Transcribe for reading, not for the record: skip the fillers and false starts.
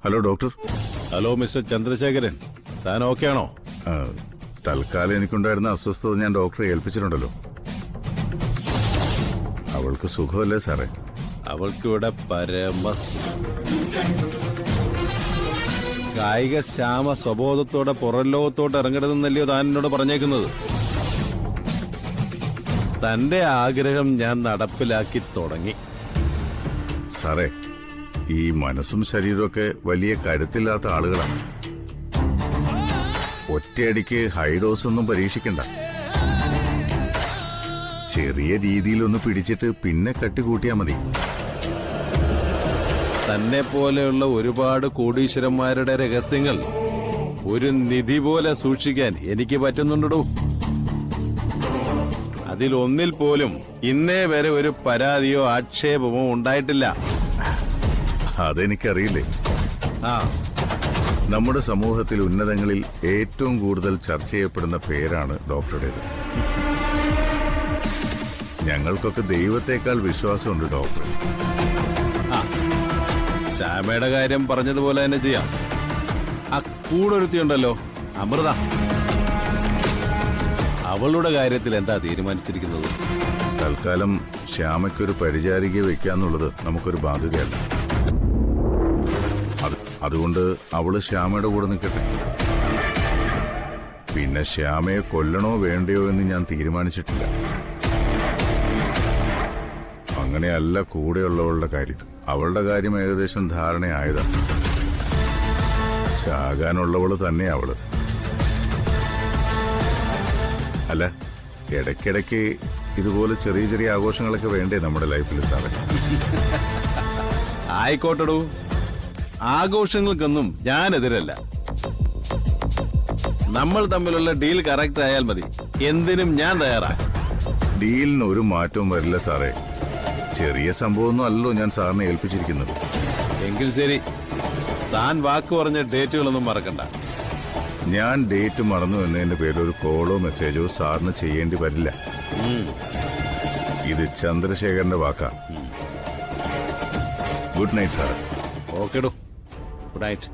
Hello doctor. Hello mister Chandrasekharan, താൻ okay ആണോ? തൽക്കാലം എനിക്കുണ്ടായിരുന്ന അസ്വസ്ഥത ഞാൻ ഡോക്ടറെ ഏൽപ്പിച്ചിട്ടുണ്ടല്ലോ. അവൾക്ക് സുഖമല്ലേ സാറേ? അവൾക്കിവിടെ കായിക ശ്യാമ സ്വബോധത്തോടെ പുറം ലോകത്തോട്ട് ഇറങ്ങരുതെന്നല്ലയോ താൻ എന്നോട് പറഞ്ഞേക്കുന്നത്? തന്റെ ആഗ്രഹം ഞാൻ നടപ്പിലാക്കി തുടങ്ങി. സാറേ, ഈ മനസ്സും ശരീരമൊക്കെ വലിയ കരുത്തില്ലാത്ത ആളുകളാണ്. ഒറ്റയടിക്ക് ഹൈഡോസ് ഒന്നും പരീക്ഷിക്കണ്ട. ചെറിയ രീതിയിലൊന്ന് പിടിച്ചിട്ട് പിന്നെ കട്ടികൂട്ടിയാ മതി. തന്നെ പോലെയുള്ള ഒരുപാട് കോടീശ്വരന്മാരുടെ രഹസ്യങ്ങൾ ഒരു നിധി പോലെ സൂക്ഷിക്കാൻ എനിക്ക് പറ്റുന്നുണ്ടോ? അതിലൊന്നിൽ പോലും ഇന്നേ വരെ ഒരു പരാതിയോ ആക്ഷേപമോ ഉണ്ടായിട്ടില്ല. അതെനിക്കറിയില്ലേ. നമ്മുടെ സമൂഹത്തിൽ ഉന്നതങ്ങളിൽ ഏറ്റവും കൂടുതൽ ചർച്ച ചെയ്യപ്പെടുന്ന പേരാണ് ഡോക്ടറുടേത്. ഞങ്ങൾക്കൊക്കെ ദൈവത്തെക്കാൾ വിശ്വാസമുണ്ട് ഡോക്ടർ. ശ്യാമയുടെ കാര്യം പറഞ്ഞതുപോലെ തന്നെ ചെയ്യാം. ആ കൂടൊരുത്തിയുണ്ടല്ലോ, അമൃത, അവളുടെ കാര്യത്തിൽ എന്താ തീരുമാനിച്ചിരിക്കുന്നത്? തൽക്കാലം ശ്യാമയ്ക്കൊരു പരിചാരികയെ വെക്കാന്നുള്ളത് നമുക്കൊരു ബാധ്യതയല്ല. അതുകൊണ്ട് അവള് ശ്യാമയുടെ കൂടെ നിൽക്കട്ടെ. പിന്നെ ശ്യാമയെ കൊല്ലണോ വേണ്ടയോ എന്ന് ഞാൻ തീരുമാനിച്ചിട്ടില്ല. അങ്ങനെയല്ല കൂടെയുള്ളവളുടെ കാര്യം. അവളുടെ കാര്യം ഏകദേശം ധാരണയായതാ. ചാകാനുള്ളവള് തന്നെ അവള്. അല്ല, ഇടയ്ക്കിടയ്ക്ക് ഇതുപോലെ ചെറിയ ചെറിയ ആഘോഷങ്ങളൊക്കെ വേണ്ടേ നമ്മുടെ ലൈഫിൽ സാറേ? ആയിക്കോട്ടെടൂ, ആഘോഷങ്ങൾക്കൊന്നും ഞാനെതിരല്ല. നമ്മൾ തമ്മിലുള്ള ഡീൽ കറക്റ്റ് ആയാൽ മതി. എന്തിനും ഞാൻ തയ്യാറാ. ഡീലിന് ഒരു മാറ്റവും വരില്ല സാറേ. ചെറിയ സംഭവമൊന്നും അല്ലല്ലോ ഞാൻ സാറിനെ ഏൽപ്പിച്ചിരിക്കുന്നത്. എങ്കിൽ ശരി, താൻ വാക്ക് പറഞ്ഞ ഡേറ്റുകളൊന്നും മറക്കണ്ട. ഞാൻ ഡേറ്റ് മറന്നു എന്നതിന്റെ പേരിൽ ഒരു കോളോ മെസ്സേജോ സാറിന് ചെയ്യേണ്ടി വരില്ല. ഇത് ചന്ദ്രശേഖരന്റെ വാക്കാ. Good night sir. ഓക്കെടോ, ഗുഡ് നൈറ്റ്.